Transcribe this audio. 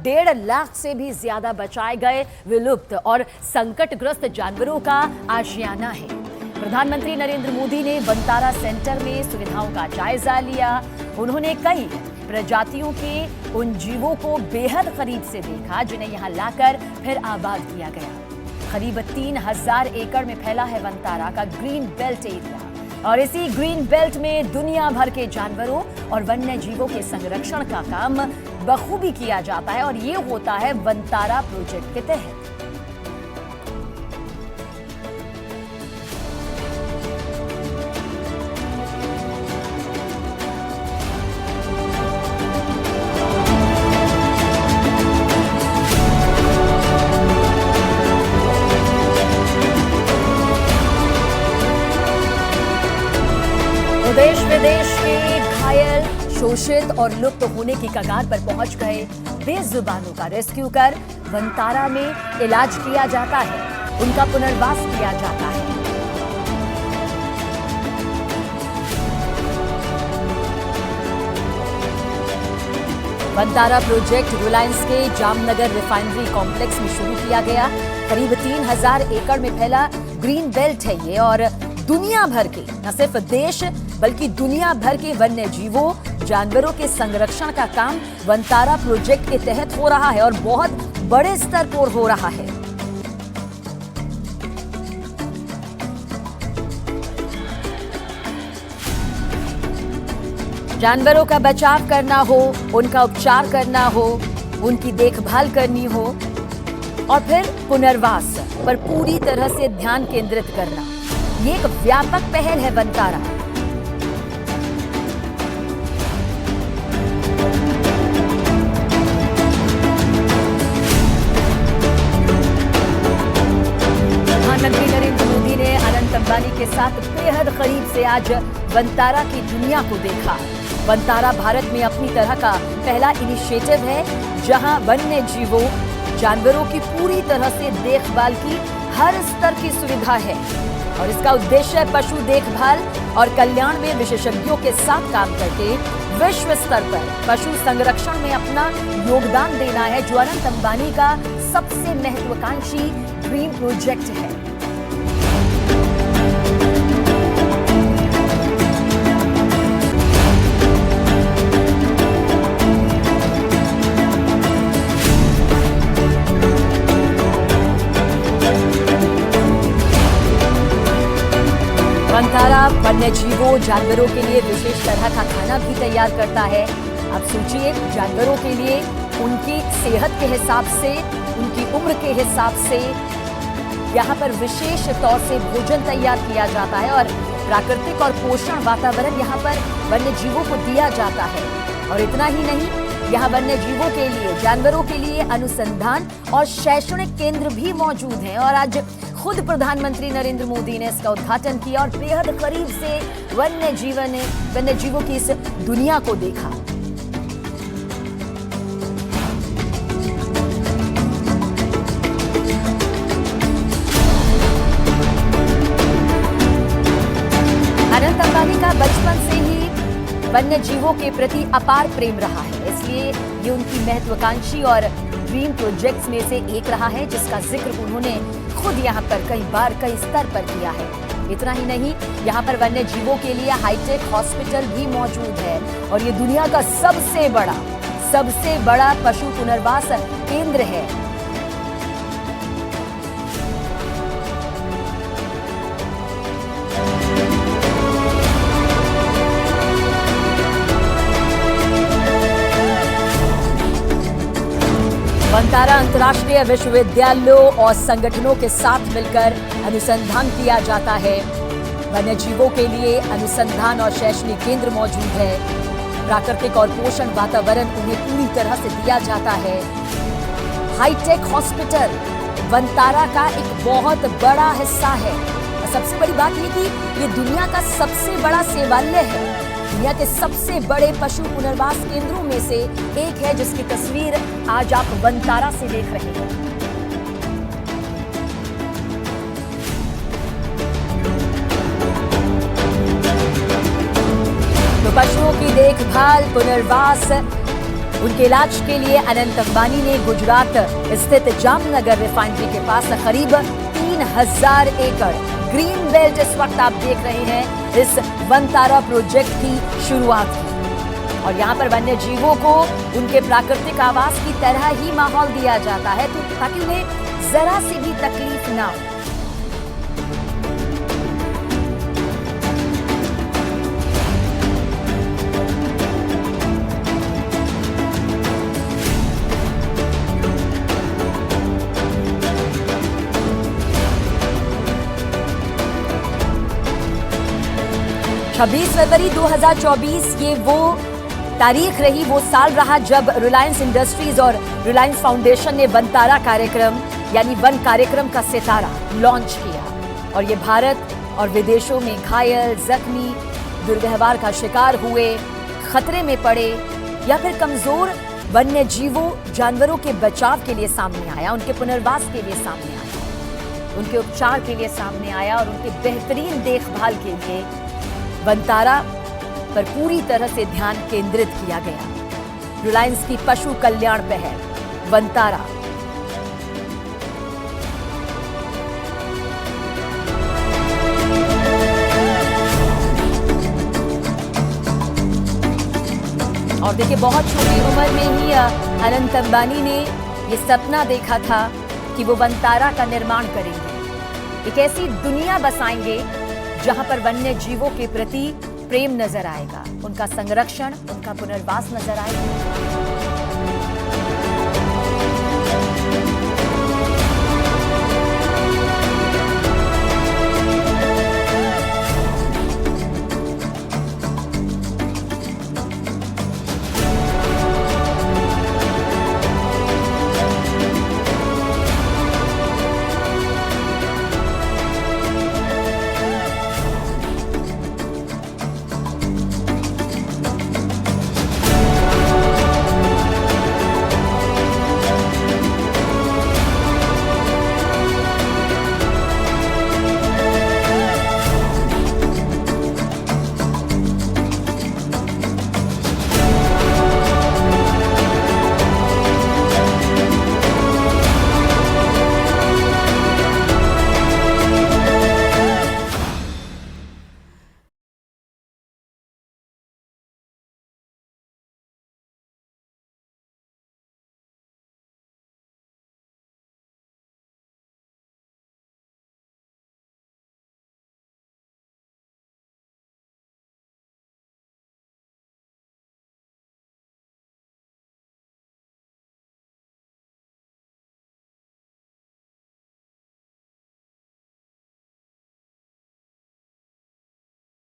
1.5 लाख से भी ज्यादा बचाए गए विलुप्त और संकटग्रस्त जानवरों का आशियाना है। प्रधानमंत्री नरेंद्र मोदी ने वनतारा सेंटर में सुविधाओं का जायजा लिया। उन्होंने कई प्रजातियों के उन जीवों को बेहद करीब से देखा जिन्हें यहां लाकर फिर आबाद किया गया। करीब 3000 एकड़ में फैला है वनतारा का ग्रीन बेल्ट एरिया और इसी ग्रीन बेल्ट में दुनिया भर के जानवरों और वन्य जीवों के संरक्षण का काम बखूबी किया जाता है और ये होता है वनतारा प्रोजेक्ट के तहत। देश विदेश के घायल, शोषित और लुप्त होने की कगार पर पहुंच गए बेजुबानों का रेस्क्यू कर वनतारा में इलाज किया जाता है, उनका पुनर्वास किया जाता है। वनतारा प्रोजेक्ट रिलायंस के जामनगर रिफाइनरी कॉम्प्लेक्स में शुरू किया गया। करीब 3000 एकड़ में फैला ग्रीन बेल्ट है ये और दुनिया भर के न सिर्फ देश बल्कि दुनिया भर के वन्य जीवों, जानवरों के संरक्षण का काम वनतारा प्रोजेक्ट के तहत हो रहा है और बहुत बड़े स्तर पर हो रहा है। जानवरों का बचाव करना हो, उनका उपचार करना हो, उनकी देखभाल करनी हो और फिर पुनर्वास पर पूरी तरह से ध्यान केंद्रित करना, ये एक व्यापक पहल है वनतारा। प्रधानमंत्री नरेंद्र मोदी ने अनंत अंबानी के साथ बेहद करीब से आज वनतारा की दुनिया को देखा। वनतारा भारत में अपनी तरह का पहला इनिशिएटिव है जहां वन्य जीवों, जानवरों की पूरी तरह से देखभाल की हर स्तर की सुविधा है और इसका उद्देश्य पशु देखभाल और कल्याण में विशेषज्ञों के साथ काम करके विश्व स्तर पर पशु संरक्षण में अपना योगदान देना है, जो अनंत अंबानी का सबसे महत्वाकांक्षी ड्रीम प्रोजेक्ट है। वनतारा वन्य जीवों, जानवरों के लिए विशेष तरह का खाना भी तैयार करता है। आप सोचिए, जानवरों के लिए उनकी सेहत के हिसाब से, उनकी उम्र के हिसाब से यहाँ पर विशेष तौर से भोजन तैयार किया जाता है और प्राकृतिक और पोषण वातावरण यहाँ पर वन्य जीवों को दिया जाता है। और इतना ही नहीं, यहाँ वन्य जीवों के लिए, जानवरों के लिए अनुसंधान और शैक्षणिक केंद्र भी मौजूद हैं और आज खुद प्रधानमंत्री नरेंद्र मोदी ने इसका उद्घाटन किया और बेहद करीब से वन्य जीवों की इस दुनिया को देखा। अनंत अंबानी का बचपन से ही वन्य जीवों के प्रति अपार प्रेम रहा है, इसलिए ये उनकी महत्वाकांक्षी और ड्रीम प्रोजेक्ट्स में से एक रहा है जिसका जिक्र उन्होंने खुद यहाँ पर कई बार कई स्तर पर किया है। इतना ही नहीं, यहाँ पर वन्य जीवों के लिए हाईटेक हॉस्पिटल भी मौजूद है और ये दुनिया का सबसे बड़ा पशु पुनर्वास केंद्र है। वनतारा अंतर्राष्ट्रीय विश्वविद्यालयों और संगठनों के साथ मिलकर अनुसंधान किया जाता है। वन्य जीवों के लिए अनुसंधान और शैक्षणिक केंद्र मौजूद है। प्राकृतिक और पोषण वातावरण उन्हें पूरी तरह से दिया जाता है। हाईटेक हॉस्पिटल वनतारा का एक बहुत बड़ा हिस्सा है। और सबसे बड़ी बात यह कि ये दुनिया का सबसे बड़ा सेवालय है। दुनिया के सबसे बड़े पशु पुनर्वास केंद्रों में से एक है जिसकी तस्वीर आज आप वनतारा से देख रहे हैं। तो पशुओं की देखभाल, पुनर्वास उनके इलाज के लिए अनंत अंबानी ने गुजरात स्थित जामनगर रिफाइनरी के पास करीब 3000 एकड़ ग्रीन बेल्ट इस वक्त आप देख रहे हैं इस वनतारा प्रोजेक्ट की शुरुआत की। और यहाँ पर वन्य जीवों को उनके प्राकृतिक आवास की तरह ही माहौल दिया जाता है ताकि उन्हें जरा सी भी तकलीफ ना हो। छब्बीस फरवरी 2024 ये वो तारीख रही, वो साल रहा जब रिलायंस इंडस्ट्रीज और रिलायंस फाउंडेशन ने वनतारा कार्यक्रम यानी वन कार्यक्रम का सितारा लॉन्च किया। और ये भारत और विदेशों में घायल, जख्मी, दुर्व्यवहार का शिकार हुए, खतरे में पड़े या फिर कमजोर वन्य जीवों, जानवरों के बचाव के लिए सामने आया, उनके पुनर्वास के लिए सामने आया, उनके उपचार के लिए सामने आया और उनकी बेहतरीन देखभाल के लिए वनतारा पर पूरी तरह से ध्यान केंद्रित किया गया। रिलायंस की पशु कल्याण पहल वनतारा। और देखिए, बहुत छोटी उम्र में ही अनंत अंबानी ने ये सपना देखा था कि वो वनतारा का निर्माण करेंगे, एक ऐसी दुनिया बसाएंगे जहां पर वन्य जीवों के प्रति प्रेम नजर आएगा, उनका संरक्षण, उनका पुनर्वास नजर आएगा।